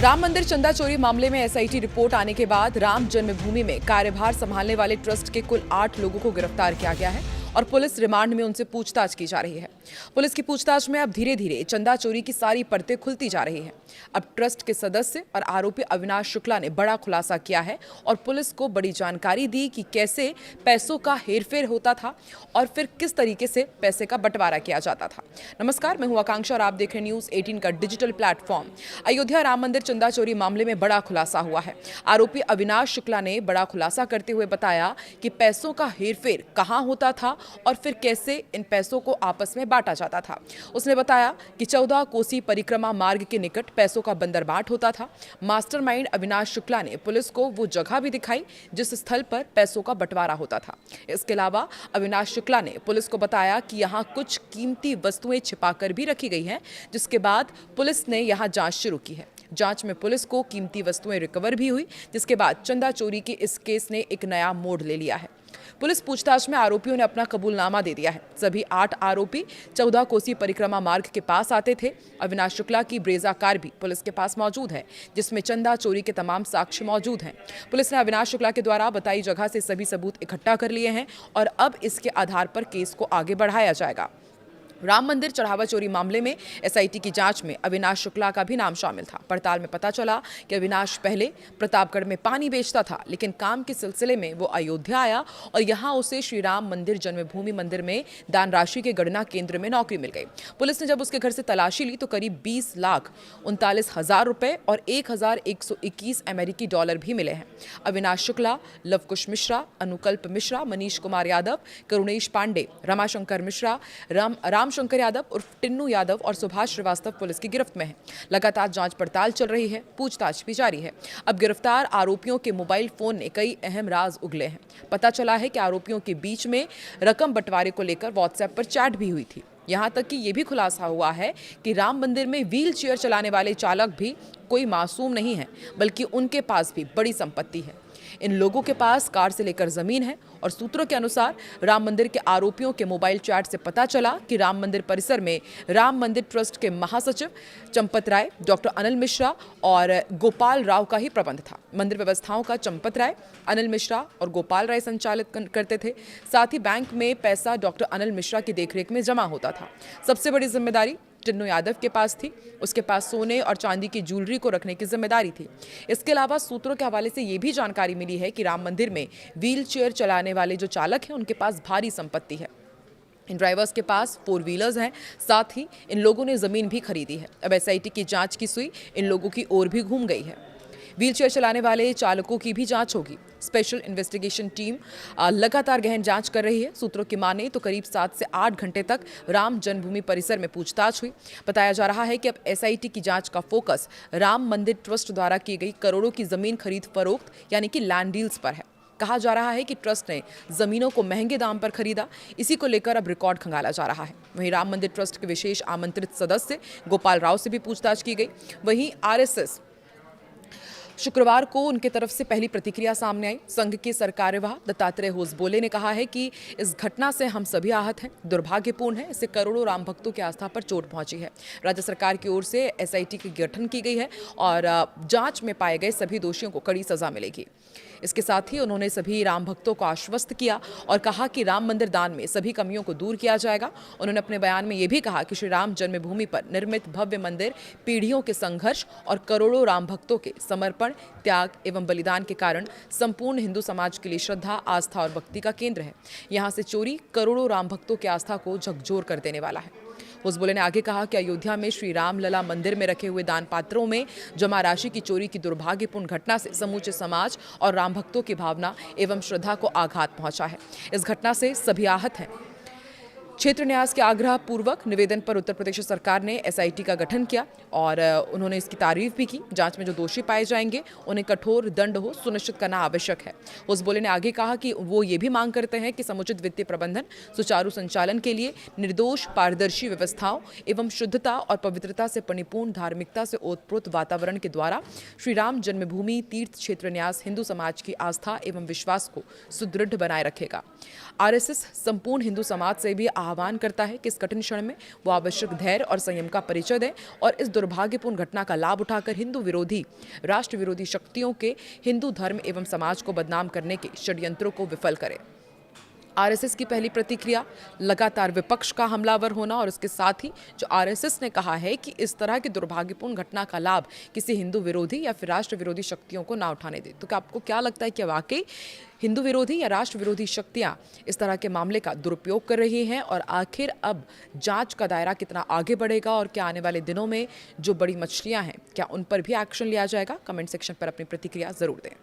राम मंदिर चंदा चोरी मामले में एसआईटी रिपोर्ट आने के बाद राम जन्मभूमि में कार्यभार संभालने वाले ट्रस्ट के कुल 8 लोगों को गिरफ्तार किया गया है और पुलिस रिमांड में उनसे पूछताछ की जा रही है। पुलिस की पूछताछ में अब धीरे धीरे चंदा चोरी की सारी परतें खुलती जा रही हैं। अब ट्रस्ट के सदस्य और आरोपी अविनाश शुक्ला ने बड़ा खुलासा किया है और पुलिस को बड़ी जानकारी दी कि कैसे पैसों का हेरफेर होता था और फिर किस तरीके से पैसे का बंटवारा किया जाता था। नमस्कार, मैं हूं आकांक्षा और आप देख रहे हैं न्यूज़ 18 का डिजिटल प्लेटफॉर्म। अयोध्या राम मंदिर चंदा चोरी मामले में बड़ा खुलासा हुआ है। आरोपी अविनाश शुक्ला ने बड़ा खुलासा करते हुए बताया कि पैसों का हेरफेर कहां होता था और फिर कैसे इन पैसों को आपस में बांटा जाता था। उसने बताया कि 14 कोसी परिक्रमा मार्ग के निकट पैसों का बंदरबाट होता था। मास्टरमाइंड अविनाश शुक्ला ने पुलिस को वो जगह भी दिखाई जिस स्थल पर पैसों का बंटवारा होता था। इसके अलावा अविनाश शुक्ला ने पुलिस को बताया कि यहाँ कुछ कीमती वस्तुएं छिपाकर भी रखी गई हैं, जिसके बाद पुलिस ने यहाँ जांच शुरू की है। जांच में पुलिस को कीमती वस्तुएं रिकवर भी हुई, जिसके बाद चंदा चोरी के इस केस ने एक नया मोड़ ले लिया है। पुलिस पूछताछ में आरोपियों ने अपना कबूलनामा दे दिया है। सभी 8 आरोपी 14 कोसी परिक्रमा मार्ग के पास आते थे। अविनाश शुक्ला की ब्रेजा कार भी पुलिस के पास मौजूद है, जिसमें चंदा चोरी के तमाम साक्ष्य मौजूद हैं। पुलिस ने अविनाश शुक्ला के द्वारा बताई जगह से सभी सबूत इकट्ठा कर लिए हैं और अब इसके आधार पर केस को आगे बढ़ाया जाएगा। राम मंदिर चढ़ावा चोरी मामले में एसआईटी की जांच में अविनाश शुक्ला का भी नाम शामिल था। पड़ताल में पता चला कि अविनाश पहले प्रतापगढ़ में पानी बेचता था, लेकिन काम के सिलसिले में वो अयोध्या आया और यहां उसे श्री राम मंदिर जन्मभूमि मंदिर में दान राशि के गणना केंद्र में नौकरी मिल गई। पुलिस ने जब उसके घर से तलाशी ली तो करीब 20,39,000 रुपए और 1,121 अमेरिकी डॉलर भी मिले हैं। अविनाश शुक्ला, लवकुश मिश्रा, अनुकल्प मिश्रा, मनीष कुमार यादव, करुणेश पांडे, रमाशंकर मिश्रा, रामशंकर यादव उर्फ टिन्नू यादव और सुभाष श्रीवास्तव पुलिस की गिरफ्त में है। लगातार जांच पड़ताल चल रही है, पूछताछ भी जारी है। अब गिरफ्तार आरोपियों के मोबाइल फोन ने कई अहम राज उगले हैं। पता चला है कि आरोपियों के बीच में रकम बंटवारे को लेकर व्हाट्सएप पर चैट भी हुई थी। यहां तक कि यह भी खुलासा हुआ है कि राम मंदिर में व्हील चेयर चलाने वाले चालक भी कोई मासूम नहीं है, बल्कि उनके पास भी बड़ी संपत्ति है। इन लोगों के पास कार से लेकर जमीन है और सूत्रों के अनुसार राम मंदिर के आरोपियों के मोबाइल चैट से पता चला कि राम मंदिर परिसर में राम मंदिर ट्रस्ट के महासचिव चंपत राय, डॉक्टर अनिल मिश्रा और गोपाल राव का ही प्रबंध था। मंदिर व्यवस्थाओं का चंपत राय, अनिल मिश्रा और गोपाल राय संचालित करते थे। साथ ही बैंक में पैसा डॉक्टर अनिल मिश्रा की देखरेख में जमा होता था। सबसे बड़ी जिम्मेदारी टिन्नू यादव के पास थी। उसके पास सोने और चांदी की ज्वेलरी को रखने की जिम्मेदारी थी। इसके अलावा सूत्रों के हवाले से ये भी जानकारी मिली है कि राम मंदिर में व्हील चेयर चलाने वाले जो चालक हैं, उनके पास भारी संपत्ति है। इन ड्राइवर्स के पास 4 व्हीलर्स हैं। साथ ही इन लोगों ने जमीन भी खरीदी है। अब एसआईटी की जांच की सुई इन लोगों की ओर भी घूम गई है। व्हील चेयर चलाने वाले चालकों की भी जांच होगी। स्पेशल इन्वेस्टिगेशन टीम लगातार गहन जांच कर रही है। सूत्रों की माने तो करीब 7 से 8 घंटे तक राम जन्मभूमि परिसर में पूछताछ हुई। बताया जा रहा है कि अब एसआईटी की जांच का फोकस राम मंदिर ट्रस्ट द्वारा की गई करोड़ों की जमीन खरीद फरोख्त यानी कि लैंड डील्स पर है। कहा जा रहा है कि ट्रस्ट ने जमीनों को महंगे दाम पर खरीदा। इसी को लेकर अब रिकॉर्ड खंगाला जा रहा है। वहीं राम मंदिर ट्रस्ट के विशेष आमंत्रित सदस्य गोपाल राव से भी पूछताछ की गई। वहीं आरएसएस शुक्रवार को उनके तरफ से पहली प्रतिक्रिया सामने आई। संघ के सरकार्यवाह दत्तात्रेय होसबोले ने कहा है कि इस घटना से हम सभी आहत हैं, दुर्भाग्यपूर्ण है। इससे करोड़ों राम भक्तों की आस्था पर चोट पहुंची है। राज्य सरकार की ओर से एसआईटी की गठन की गई है और जांच में पाए गए सभी दोषियों को कड़ी सजा मिलेगी। इसके साथ ही उन्होंने सभी राम भक्तों को आश्वस्त किया और कहा कि राम मंदिर दान में सभी कमियों को दूर किया जाएगा। उन्होंने अपने बयान में ये भी कहा कि श्री राम जन्मभूमि पर निर्मित भव्य मंदिर पीढ़ियों के संघर्ष और करोड़ों राम भक्तों के समर्पण, त्याग एवं बलिदान के कारण संपूर्ण हिंदू समाज के लिए श्रद्धा, आस्था और भक्ति का केंद्र है। यहाँ से चोरी करोड़ों राम भक्तों की आस्था को झकझोर कर देने वाला है। होसबोले ने आगे कहा कि अयोध्या में श्री राम लला मंदिर में रखे हुए दान पात्रों में जमा राशि की चोरी की दुर्भाग्यपूर्ण घटना से समूचे समाज और राम भक्तों की भावना एवं श्रद्धा को आघात पहुंचा है। इस घटना से सभी आहत हैं। क्षेत्र न्यास के आग्रह पूर्वक निवेदन पर उत्तर प्रदेश सरकार ने एसआईटी का गठन किया और उन्होंने इसकी तारीफ भी की। जांच में जो दोषी पाए जाएंगे उन्हें कठोर दंड हो सुनिश्चित करना आवश्यक है। होसबोले ने आगे कहा कि वो ये भी मांग करते हैं कि समुचित वित्तीय प्रबंधन, सुचारू संचालन के लिए निर्दोष, पारदर्शी व्यवस्थाओं एवं शुद्धता और पवित्रता से परिपूर्ण धार्मिकता से ओतप्रोत वातावरण के द्वारा श्री राम जन्मभूमि तीर्थ क्षेत्र न्यास हिंदू समाज की आस्था एवं विश्वास को सुदृढ़ बनाए रखेगा। आरएसएस संपूर्ण हिंदू समाज से भी आह्वान करता है कि इस कठिन क्षण में वो आवश्यक धैर्य और संयम का परिचय दें और इस दुर्भाग्यपूर्ण घटना का लाभ उठाकर हिंदू विरोधी, राष्ट्र विरोधी शक्तियों के हिंदू धर्म एवं समाज को बदनाम करने के षड्यंत्रों को विफल करें। आरएसएस की पहली प्रतिक्रिया लगातार विपक्ष का हमलावर होना और उसके साथ ही जो आरएसएस ने कहा है कि इस तरह की दुर्भाग्यपूर्ण घटना का लाभ किसी हिंदू विरोधी या फिर राष्ट्र विरोधी शक्तियों को ना उठाने दे। तो क्या आपको क्या लगता है कि वाकई हिंदू विरोधी या राष्ट्र विरोधी शक्तियां इस तरह के मामले का दुरुपयोग कर रही हैं और आखिर अब जांच का दायरा कितना आगे बढ़ेगा और क्या आने वाले दिनों में जो बड़ी मछलियां हैं क्या उन पर भी एक्शन लिया जाएगा? कमेंट सेक्शन पर अपनी प्रतिक्रिया जरूर दें।